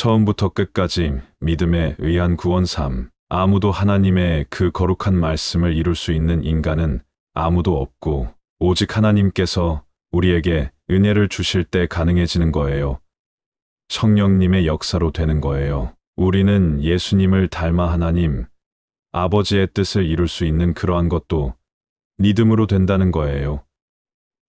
처음부터 끝까지 믿음에 의한 구원 삶. 아무도 하나님의 그 거룩한 말씀을 이룰 수 있는 인간은 아무도 없고 오직 하나님께서 우리에게 은혜를 주실 때 가능해지는 거예요. 성령님의 역사로 되는 거예요. 우리는 예수님을 닮아 하나님, 아버지의 뜻을 이룰 수 있는 그러한 것도 믿음으로 된다는 거예요.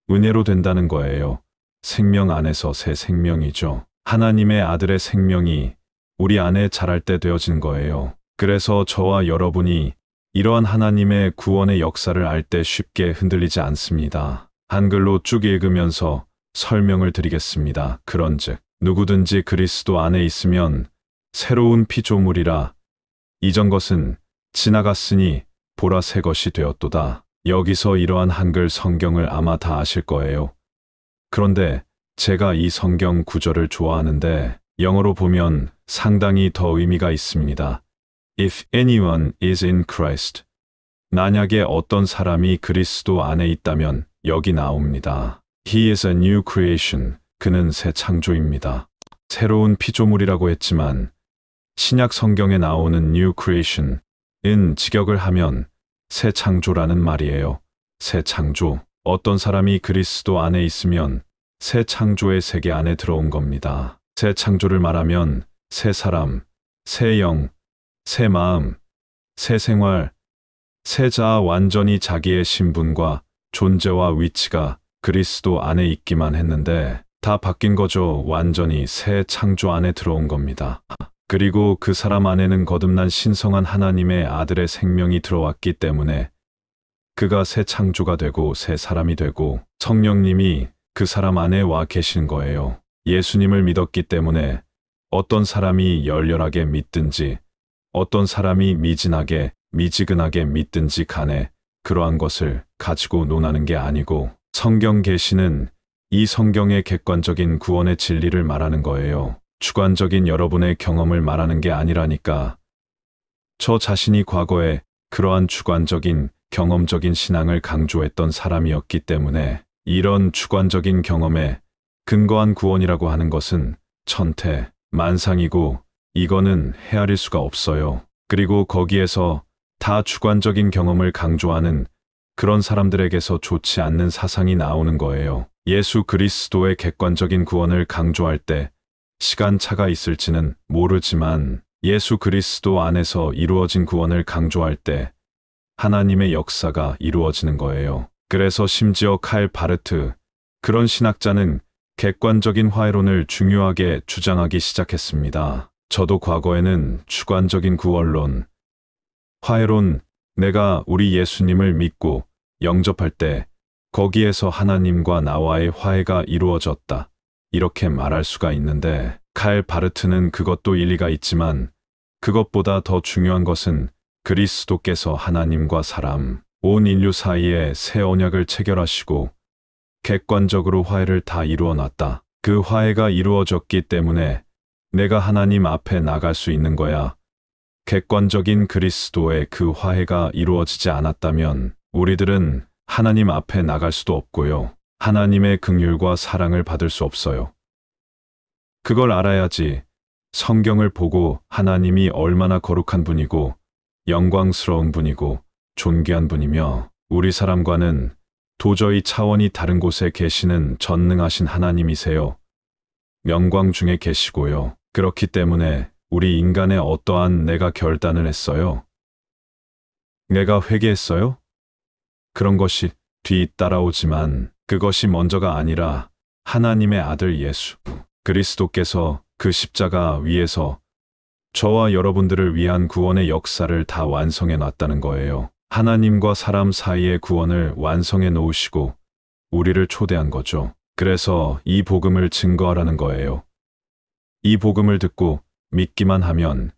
은혜로 된다는 거예요. 생명 안에서 새 생명이죠. 하나님의 아들의 생명이 우리 안에 자랄 때 되어진 거예요. 그래서 저와 여러분이 이러한 하나님의 구원의 역사를 알 때 쉽게 흔들리지 않습니다. 한글로 쭉 읽으면서 설명을 드리겠습니다. 그런즉 누구든지 그리스도 안에 있으면 새로운 피조물이라 이전 것은 지나갔으니 보라 새 것이 되었도다. 여기서 이러한 한글 성경을 아마 다 아실 거예요. 그런데 제가 이 성경 구절을 좋아하는데 영어로 보면 상당히 더 의미가 있습니다. If anyone is in Christ. 만약에 어떤 사람이 그리스도 안에 있다면 여기 나옵니다. He is a new creation. 그는 새 창조입니다. 새로운 피조물이라고 했지만 신약 성경에 나오는 new creation은 직역을 하면 새 창조라는 말이에요. 새 창조. 어떤 사람이 그리스도 안에 있으면 새 창조의 세계 안에 들어온 겁니다. 새 창조를 말하면 새 사람, 새 영, 새 마음, 새 생활, 새 자아 완전히 자기의 신분과 존재와 위치가 그리스도 안에 있기만 했는데 다 바뀐 거죠. 완전히 새 창조 안에 들어온 겁니다. 그리고 그 사람 안에는 거듭난 신성한 하나님의 아들의 생명이 들어왔기 때문에 그가 새 창조가 되고 새 사람이 되고 성령님이 그 사람 안에 와 계신 거예요. 예수님을 믿었기 때문에 어떤 사람이 열렬하게 믿든지 어떤 사람이 미지근하게 믿든지 간에 그러한 것을 가지고 논하는 게 아니고 성경 계시는 이 성경의 객관적인 구원의 진리를 말하는 거예요. 주관적인 여러분의 경험을 말하는 게 아니라니까. 저 자신이 과거에 그러한 주관적인 경험적인 신앙을 강조했던 사람이었기 때문에 이런 주관적인 경험에 근거한 구원이라고 하는 것은 천태, 만상이고 이거는 헤아릴 수가 없어요. 그리고 거기에서 다 주관적인 경험을 강조하는 그런 사람들에게서 좋지 않는 사상이 나오는 거예요. 예수 그리스도의 객관적인 구원을 강조할 때 시간차가 있을지는 모르지만 예수 그리스도 안에서 이루어진 구원을 강조할 때 하나님의 역사가 이루어지는 거예요. 그래서 심지어 칼 바르트, 그런 신학자는 객관적인 화해론을 중요하게 주장하기 시작했습니다. 저도 과거에는 주관적인 구원론, 화해론, 내가 우리 예수님을 믿고 영접할 때 거기에서 하나님과 나와의 화해가 이루어졌다. 이렇게 말할 수가 있는데 칼 바르트는 그것도 일리가 있지만 그것보다 더 중요한 것은 그리스도께서 하나님과 사람, 온 인류 사이에 새 언약을 체결하시고 객관적으로 화해를 다 이루어 놨다. 그 화해가 이루어졌기 때문에 내가 하나님 앞에 나갈 수 있는 거야. 객관적인 그리스도의 그 화해가 이루어지지 않았다면 우리들은 하나님 앞에 나갈 수도 없고요. 하나님의 긍휼과 사랑을 받을 수 없어요. 그걸 알아야지 성경을 보고 하나님이 얼마나 거룩한 분이고 영광스러운 분이고 존귀한 분이며 우리 사람과는 도저히 차원이 다른 곳에 계시는 전능하신 하나님이세요. 영광 중에 계시고요. 그렇기 때문에 우리 인간의 어떠한 내가 결단을 했어요? 내가 회개했어요? 그런 것이 뒤 따라오지만 그것이 먼저가 아니라 하나님의 아들 예수 그리스도께서 그 십자가 위에서 저와 여러분들을 위한 구원의 역사를 다 완성해 놨다는 거예요. 하나님과 사람 사이의 구원을 완성해 놓으시고 우리를 초대한 거죠. 그래서 이 복음을 증거하라는 거예요. 이 복음을 듣고 믿기만 하면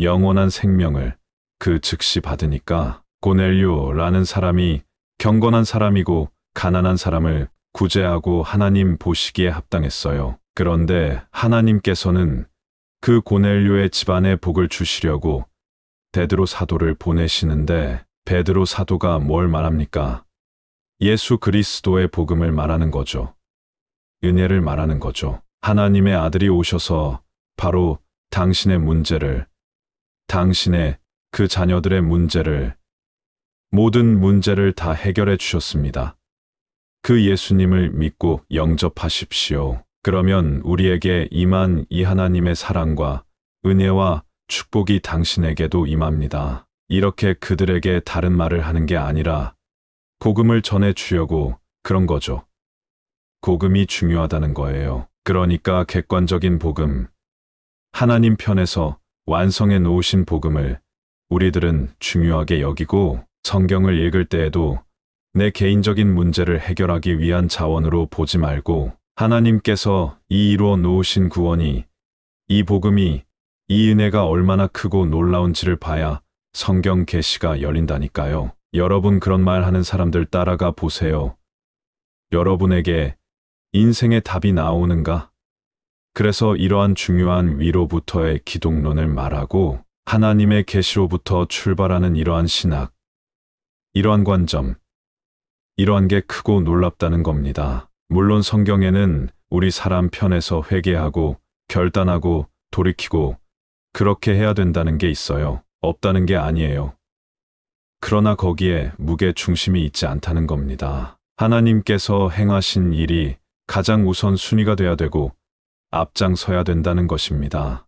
영원한 생명을 그 즉시 받으니까 고넬료라는 사람이 경건한 사람이고 가난한 사람을 구제하고 하나님 보시기에 합당했어요. 그런데 하나님께서는 그 고넬료의 집안에 복을 주시려고 베드로 사도를 보내시는데 베드로 사도가 뭘 말합니까? 예수 그리스도의 복음을 말하는 거죠. 은혜를 말하는 거죠. 하나님의 아들이 오셔서 바로 당신의 문제를, 당신의 그 자녀들의 문제를, 모든 문제를 다 해결해 주셨습니다. 그 예수님을 믿고 영접하십시오. 그러면 우리에게 임한 이 하나님의 사랑과 은혜와 축복이 당신에게도 임합니다. 이렇게 그들에게 다른 말을 하는 게 아니라 복음을 전해 주려고 그런 거죠. 복음이 중요하다는 거예요. 그러니까 객관적인 복음, 하나님 편에서 완성해 놓으신 복음을 우리들은 중요하게 여기고 성경을 읽을 때에도 내 개인적인 문제를 해결하기 위한 자원으로 보지 말고 하나님께서 이 이루어 놓으신 구원이, 이 복음이, 이 은혜가 얼마나 크고 놀라운지를 봐야 성경 계시가 열린다니까요. 여러분 그런 말 하는 사람들 따라가 보세요. 여러분에게 인생의 답이 나오는가? 그래서 이러한 중요한 위로부터의 기독론을 말하고 하나님의 계시로부터 출발하는 이러한 신학, 이러한 관점, 이러한 게 크고 놀랍다는 겁니다. 물론 성경에는 우리 사람 편에서 회개하고 결단하고 돌이키고 그렇게 해야 된다는 게 있어요. 없다는 게 아니에요. 그러나 거기에 무게 중심이 있지 않다는 겁니다. 하나님께서 행하신 일이 가장 우선 순위가 돼야 되고 앞장서야 된다는 것입니다.